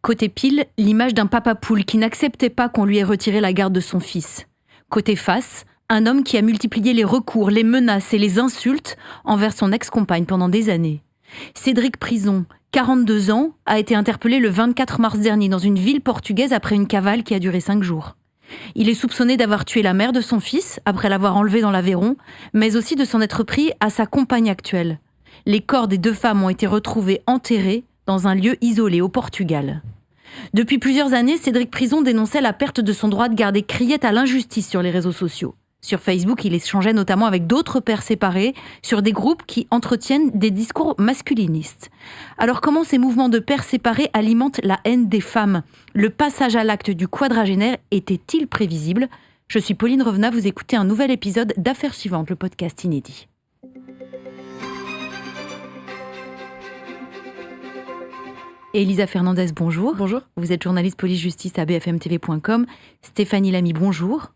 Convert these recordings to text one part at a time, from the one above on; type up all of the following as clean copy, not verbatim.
Côté pile, l'image d'un papa poule qui n'acceptait pas qu'on lui ait retiré la garde de son fils. Côté face, un homme qui a multiplié les recours, les menaces et les insultes envers son ex-compagne pendant des années. Cédric Prison, 42 ans, a été interpellé le 24 mars dernier dans une ville portugaise après une cavale qui a duré 5 jours. Il est soupçonné d'avoir tué la mère de son fils après l'avoir enlevé dans l'Aveyron, mais aussi de s'en être pris à sa compagne actuelle. Les corps des 2 femmes ont été retrouvés enterrés dans un lieu isolé au Portugal. Depuis plusieurs années, Cédric Prison dénonçait la perte de son droit de garde et criait à l'injustice sur les réseaux sociaux. Sur Facebook, il échangeait notamment avec d'autres pères séparés sur des groupes qui entretiennent des discours masculinistes. Alors comment ces mouvements de pères séparés alimentent la haine des femmes ? Le passage à l'acte du quadragénaire était-il prévisible ? Je suis Pauline Revenat, vous écoutez un nouvel épisode d'Affaires suivantes, le podcast inédit. Elisa Fernandez, bonjour. Bonjour. Vous êtes journaliste police-justice à bfmtv.com. Stéphanie Lamy, bonjour.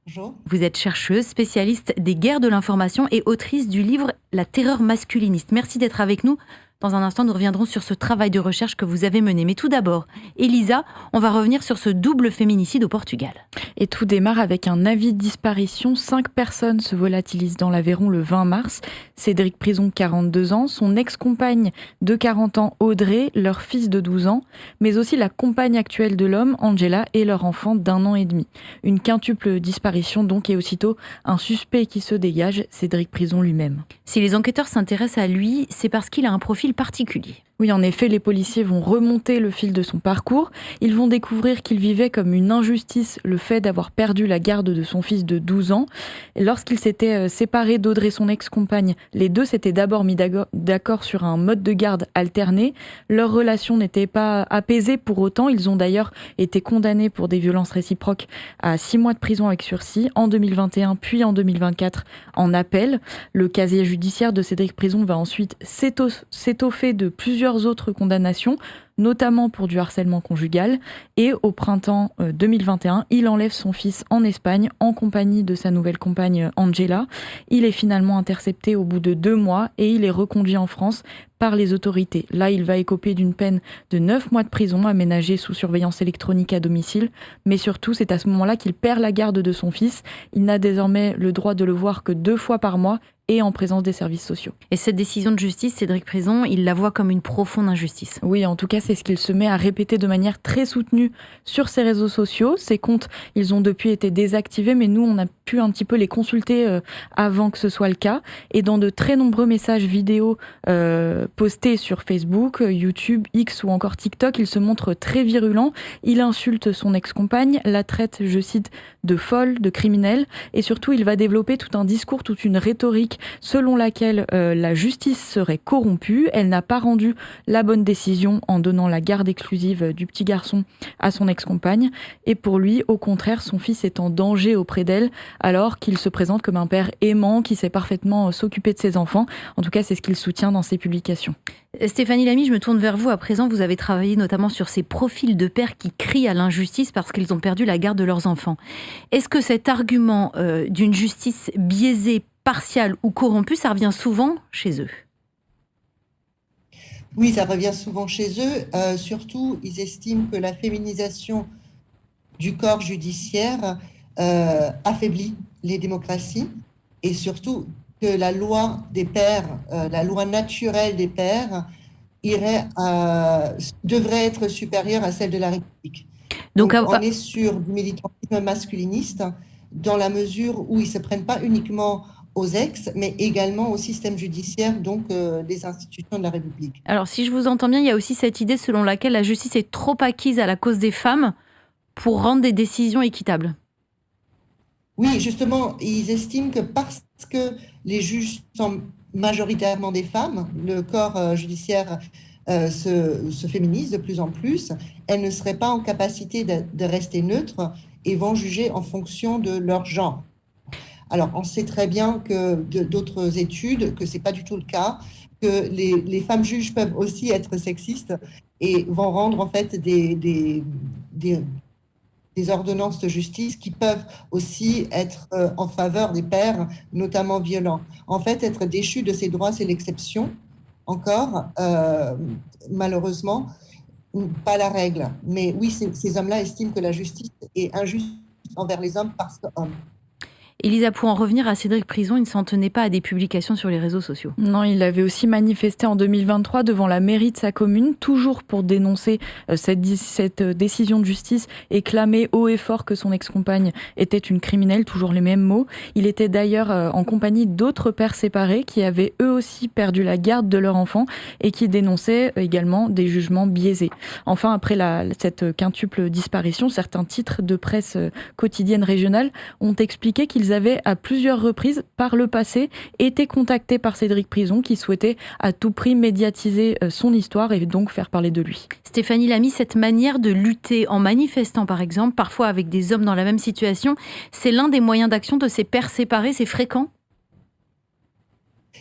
Bonjour. Vous êtes chercheuse, spécialiste des guerres de l'information et autrice du livre « La terreur masculiniste ». Merci d'être avec nous. Dans un instant, nous reviendrons sur ce travail de recherche que vous avez mené. Mais tout d'abord, Elisa, on va revenir sur ce double féminicide au Portugal. Et tout démarre avec un avis de disparition. 5 personnes se volatilisent dans l'Aveyron le 20 mars. Cédric Prison, 42 ans, son ex-compagne de 40 ans, Audrey, leur fils de 12 ans, mais aussi la compagne actuelle de l'homme, Angela, et leur enfant d'1 an et demi. Une quintuple disparition donc, et aussitôt un suspect qui se dégage, Cédric Prison lui-même. Si les enquêteurs s'intéressent à lui, c'est parce qu'il a un profil particulier. Oui, en effet, les policiers vont remonter le fil de son parcours. Ils vont découvrir qu'il vivait comme une injustice le fait d'avoir perdu la garde de son fils de 12 ans. Et lorsqu'il s'était séparé d'Audrey, son ex-compagne, les deux s'étaient d'abord mis d'accord sur un mode de garde alterné. Leur relation n'était pas apaisée pour autant. Ils ont d'ailleurs été condamnés pour des violences réciproques à 6 mois de prison avec sursis en 2021 puis en 2024 en appel. Le casier judiciaire de Cédric Prison va ensuite s'étoffer de plusieurs autres condamnations, notamment pour du harcèlement conjugal. Et au printemps 2021, il enlève son fils en Espagne en compagnie de sa nouvelle compagne Angela. Il est finalement intercepté au bout de 2 mois et il est reconduit en France par les autorités. Là, il va écoper d'une peine de 9 mois de prison aménagée sous surveillance électronique à domicile. Mais surtout, c'est à ce moment-là qu'il perd la garde de son fils. Il n'a désormais le droit de le voir que 2 fois par mois et en présence des services sociaux. Et cette décision de justice, Cédric Prison, il la voit comme une profonde injustice. Oui, en tout cas, c'est ce qu'il se met à répéter de manière très soutenue sur ses réseaux sociaux. Ses comptes, ils ont depuis été désactivés, mais nous, on a pu un petit peu les consulter avant que ce soit le cas. Et dans de très nombreux messages vidéo postés sur Facebook, YouTube, X ou encore TikTok, il se montre très virulent. Il insulte son ex-compagne, la traite, je cite, de folle, de criminelle. Et surtout, il va développer tout un discours, toute une rhétorique selon laquelle la justice serait corrompue. Elle n'a pas rendu la bonne décision en donnant la garde exclusive du petit garçon à son ex-compagne. Et pour lui, au contraire, son fils est en danger auprès d'elle, alors qu'il se présente comme un père aimant qui sait parfaitement s'occuper de ses enfants. En tout cas, c'est ce qu'il soutient dans ses publications. Stéphanie Lamy, je me tourne vers vous. À présent, vous avez travaillé notamment sur ces profils de pères qui crient à l'injustice parce qu'ils ont perdu la garde de leurs enfants. Est-ce que cet argument d'une justice biaisée, partiale ou corrompue, ça revient souvent chez eux? Oui, ça revient souvent chez eux. Surtout, ils estiment que la féminisation du corps judiciaire affaiblit les démocraties et surtout que la loi des pères, la loi naturelle des pères, devrait être supérieure à celle de la République. Donc on est sur du militantisme masculiniste dans la mesure où ils ne se prennent pas uniquement aux ex, mais également au système judiciaire, donc des institutions de la République. Alors, si je vous entends bien, il y a aussi cette idée selon laquelle la justice est trop acquise à la cause des femmes pour rendre des décisions équitables. Oui, justement, ils estiment que parce que les juges sont majoritairement des femmes, le corps judiciaire se féminise de plus en plus, elles ne seraient pas en capacité de rester neutres et vont juger en fonction de leur genre. Alors, on sait très bien que d'autres études, que ce n'est pas du tout le cas, que les femmes juges peuvent aussi être sexistes et vont rendre en fait des ordonnances de justice qui peuvent aussi être en faveur des pères, notamment violents. En fait, être déchu de ses droits, c'est l'exception, encore, malheureusement. pas la règle. Mais oui, ces hommes-là estiment que la justice est injuste envers les hommes parce qu'hommes. Elisa, pour en revenir à Cédric Prison, il ne s'en tenait pas à des publications sur les réseaux sociaux. Non, il avait aussi manifesté en 2023 devant la mairie de sa commune, toujours pour dénoncer cette décision de justice et clamer haut et fort que son ex-compagne était une criminelle, toujours les mêmes mots. Il était d'ailleurs en compagnie d'autres pères séparés qui avaient eux aussi perdu la garde de leur enfant et qui dénonçaient également des jugements biaisés. Enfin, après cette quintuple disparition, certains titres de presse quotidienne régionale ont expliqué qu'ils avaient à plusieurs reprises par le passé été contactés par Cédric Prison qui souhaitait à tout prix médiatiser son histoire et donc faire parler de lui. Stéphanie Lamy, cette manière de lutter en manifestant par exemple, parfois avec des hommes dans la même situation, c'est l'un des moyens d'action de ces pères séparés, c'est fréquent ?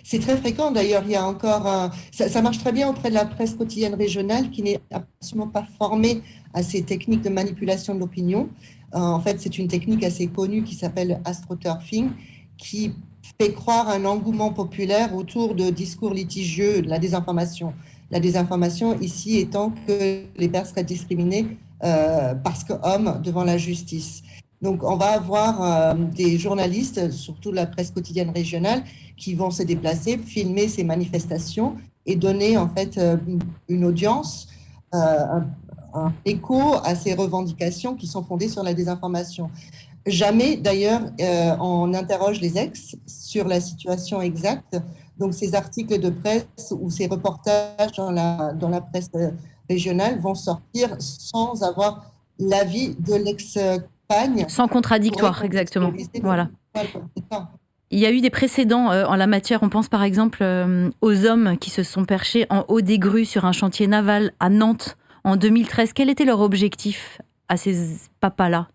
C'est très fréquent d'ailleurs, il y a encore ça marche très bien auprès de la presse quotidienne régionale qui n'est absolument pas formée à ces techniques de manipulation de l'opinion. En fait, c'est une technique assez connue qui s'appelle astroturfing, qui fait croire un engouement populaire autour de discours litigieux, de la désinformation. La désinformation ici étant que les pères seraient discriminés parce qu'hommes devant la justice. Donc, on va avoir des journalistes, surtout de la presse quotidienne régionale, qui vont se déplacer, filmer ces manifestations et donner en fait une audience, un écho à ces revendications qui sont fondées sur la désinformation. Jamais, d'ailleurs, on interroge les ex sur la situation exacte. Donc, ces articles de presse ou ces reportages dans la presse régionale vont sortir sans avoir l'avis de l'ex-compagne. Sans contradictoire, exactement. Voilà. Il y a eu des précédents en la matière. On pense par exemple aux hommes qui se sont perchés en haut des grues sur un chantier naval à Nantes en 2013. Quel était leur objectif à ces papas-là ?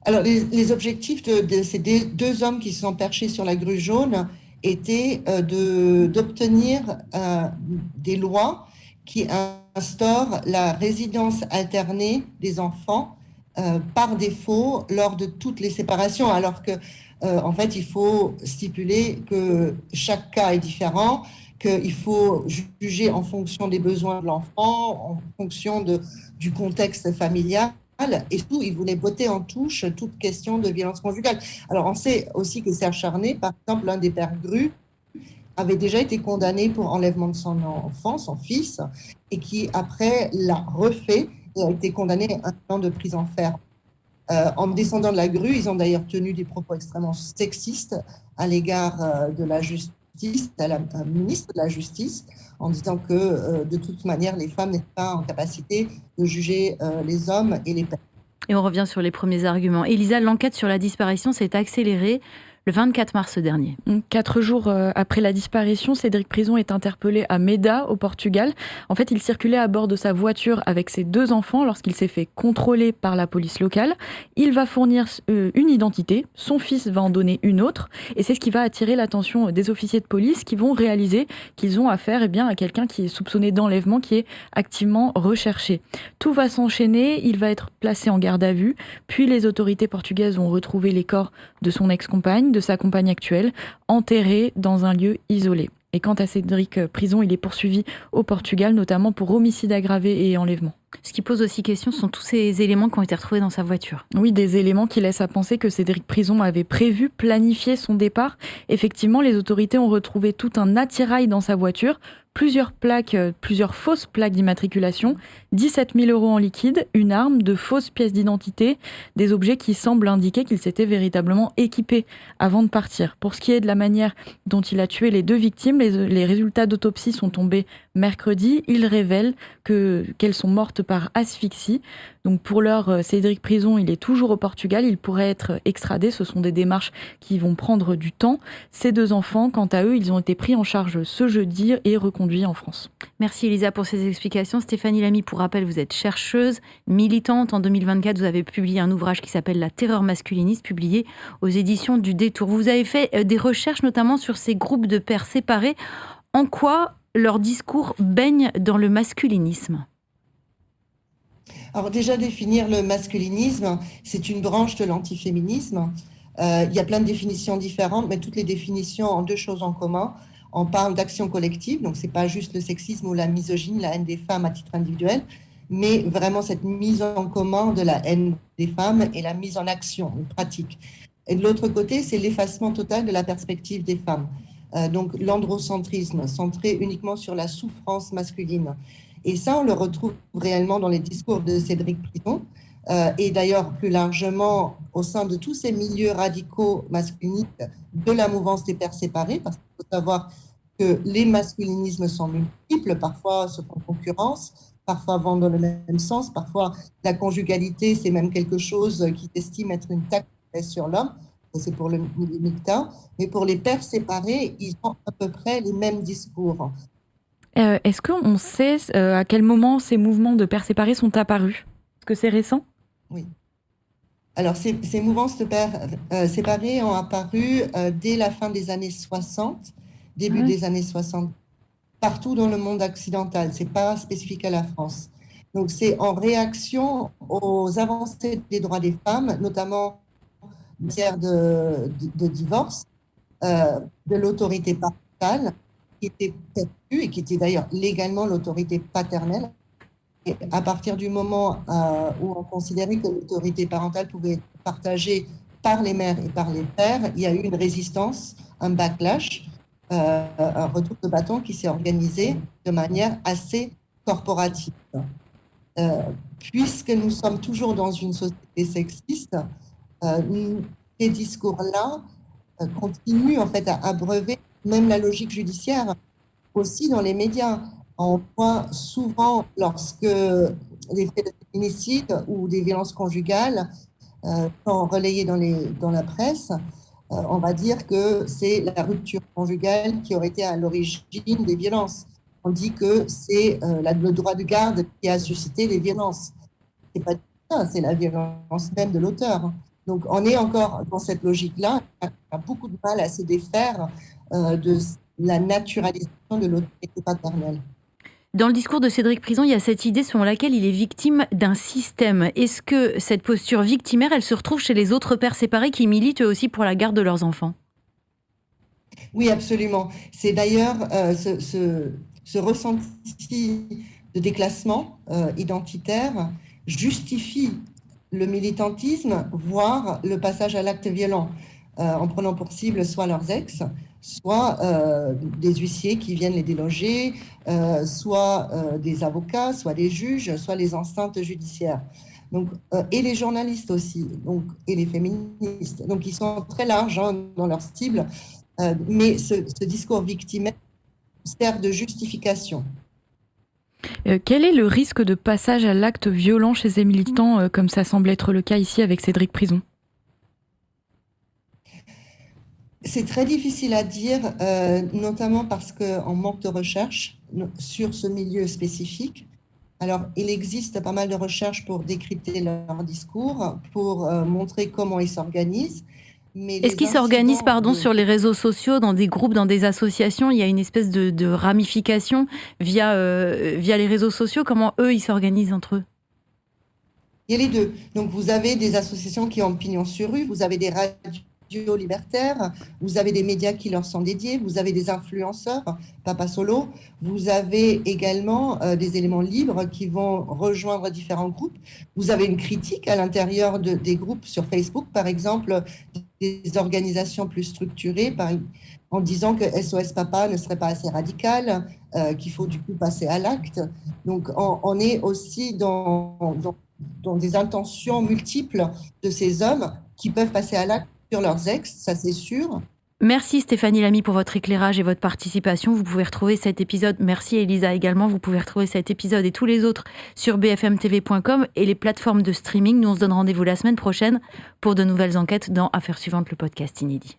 Alors, les objectifs de ces deux hommes qui se sont perchés sur la grue jaune étaient d'obtenir des lois qui instaurent la résidence alternée des enfants par défaut lors de toutes les séparations, alors que en fait, il faut stipuler que chaque cas est différent, qu'il faut juger en fonction des besoins de l'enfant, en fonction du contexte familial. Et surtout, il voulait botter en touche toute question de violence conjugale. Alors, on sait aussi que Serge Charnay, par exemple, l'un des pères Gru, avait déjà été condamné pour enlèvement de son enfant, son fils, et qui, après, l'a refait et a été condamné à 1 an de prison ferme. En descendant de la grue, ils ont d'ailleurs tenu des propos extrêmement sexistes à l'égard de la justice, à la ministre de la Justice, en disant que de toute manière, les femmes n'étaient pas en capacité de juger les hommes et les pères. Et on revient sur les premiers arguments. Elisa, l'enquête sur la disparition s'est accélérée le 24 mars dernier. 4 jours après la disparition, Cédric Prison est interpellé à Meda, au Portugal. En fait, il circulait à bord de sa voiture avec ses 2 enfants lorsqu'il s'est fait contrôler par la police locale. Il va fournir une identité, son fils va en donner une autre, et c'est ce qui va attirer l'attention des officiers de police qui vont réaliser qu'ils ont affaire à quelqu'un qui est soupçonné d'enlèvement, qui est activement recherché. Tout va s'enchaîner, il va être placé en garde à vue, puis les autorités portugaises vont retrouver les corps de son ex-compagne, de sa compagne actuelle, enterré dans un lieu isolé. Et quant à Cédric Prison, il est poursuivi au Portugal, notamment pour homicide aggravé et enlèvement. Ce qui pose aussi question, ce sont tous ces éléments qui ont été retrouvés dans sa voiture. Oui, des éléments qui laissent à penser que Cédric Prison avait prévu, planifié son départ. Effectivement, les autorités ont retrouvé tout un attirail dans sa voiture, plusieurs fausses plaques d'immatriculation, 17 000 € en liquide, une arme, de fausses pièces d'identité, des objets qui semblent indiquer qu'il s'était véritablement équipé avant de partir. Pour ce qui est de la manière dont il a tué les 2 victimes, les résultats d'autopsie sont tombés mercredi. Ils révèlent qu'elles sont mortes par asphyxie. Donc pour l'heure, Cédric Prison, il est toujours au Portugal. Il pourrait être extradé. Ce sont des démarches qui vont prendre du temps. Ces 2 enfants, quant à eux, ils ont été pris en charge ce jeudi et reconduits en France. Merci Elisa pour ces explications. Stéphanie Lamy, pour rappel, vous êtes chercheuse, militante. En 2024, vous avez publié un ouvrage qui s'appelle La terreur masculiniste, publié aux éditions du Détour. Vous avez fait des recherches notamment sur ces groupes de pères séparés. En quoi leur discours baigne dans le masculinisme ? Alors déjà, définir le masculinisme, c'est une branche de l'antiféminisme. Il y a plein de définitions différentes, mais toutes les définitions ont 2 choses en commun. On parle d'action collective, donc ce n'est pas juste le sexisme ou la misogynie, la haine des femmes à titre individuel, mais vraiment cette mise en commun de la haine des femmes et la mise en action, en pratique. Et de l'autre côté, c'est l'effacement total de la perspective des femmes. Donc l'androcentrisme, centré uniquement sur la souffrance masculine. Et ça, on le retrouve réellement dans les discours de Cédric Prison, et d'ailleurs plus largement au sein de tous ces milieux radicaux masculinistes de la mouvance des pères séparés, parce qu'il faut savoir que les masculinismes sont multiples, parfois se font concurrence, parfois vont dans le même sens, parfois la conjugalité, c'est même quelque chose qui s'estime être une taxe sur l'homme, c'est pour le MGTOW, mais pour les pères séparés, ils ont à peu près les mêmes discours. Est-ce qu'on sait à quel moment ces mouvements de pères séparés sont apparus ? Est-ce que c'est récent ? Oui. Alors, ces mouvances de pères séparés ont apparu dès la fin des années 60, début des années 60, partout dans le monde occidental. Ce n'est pas spécifique à la France. Donc, c'est en réaction aux avancées des droits des femmes, notamment en matière de divorce, de l'autorité parentale, qui était perçue et qui était d'ailleurs légalement l'autorité paternelle. Et à partir du moment où on considérait que l'autorité parentale pouvait être partagée par les mères et par les pères, il y a eu une résistance, un backlash, un retour de bâton qui s'est organisé de manière assez corporative. Puisque nous sommes toujours dans une société sexiste, ces discours-là continuent en fait à abreuver même la logique judiciaire, aussi dans les médias. On voit souvent, lorsque les faits de féminicide ou des violences conjugales sont relayés dans la presse, on va dire que c'est la rupture conjugale qui aurait été à l'origine des violences. On dit que c'est le droit de garde qui a suscité les violences. C'est pas ça, c'est la violence même de l'auteur. Donc on est encore dans cette logique-là. On a beaucoup de mal à se défaire de la naturalisation de l'autorité paternelle. Dans le discours de Cédric Prison, il y a cette idée selon laquelle il est victime d'un système. Est-ce que cette posture victimaire, elle se retrouve chez les autres pères séparés qui militent eux aussi pour la garde de leurs enfants ? Oui, absolument. C'est d'ailleurs ce ressenti de déclassement identitaire justifie le militantisme, voire le passage à l'acte violent, en prenant pour cible soit leurs ex, soit des huissiers qui viennent les déloger, soit des avocats, soit des juges, soit les enceintes judiciaires. Donc, et les journalistes aussi, donc, et les féministes. Donc, ils sont très larges dans leur cible, mais ce discours victimaire sert de justification. Quel est le risque de passage à l'acte violent chez ces militants, comme ça semble être le cas ici avec Cédric Prison ? C'est très difficile à dire, notamment parce qu'on manque de recherche sur ce milieu spécifique. Alors, il existe pas mal de recherches pour décrypter leur discours, pour montrer comment ils s'organisent. Mais est-ce qu'ils s'organisent sur les réseaux sociaux, dans des groupes, dans des associations ? Il y a une espèce de ramification via les réseaux sociaux. Comment eux, ils s'organisent entre eux ? Il y a les deux. Donc, vous avez des associations qui ont pignon sur rue, vous avez des radios libertaires, vous avez des médias qui leur sont dédiés, vous avez des influenceurs, Papa Solo, vous avez également des éléments libres qui vont rejoindre différents groupes. Vous avez une critique à l'intérieur des groupes sur Facebook, par exemple, des organisations plus structurées, en disant que SOS Papa ne serait pas assez radical, qu'il faut du coup passer à l'acte. Donc, on est aussi dans des intentions multiples de ces hommes qui peuvent passer à l'acte sur leurs ex, ça c'est sûr. Merci Stéphanie Lamy pour votre éclairage et votre participation. Vous pouvez retrouver cet épisode, merci Elisa également, vous pouvez retrouver cet épisode et tous les autres sur bfmtv.com et les plateformes de streaming. Nous on se donne rendez-vous la semaine prochaine pour de nouvelles enquêtes dans Affaires suivantes, le podcast inédit.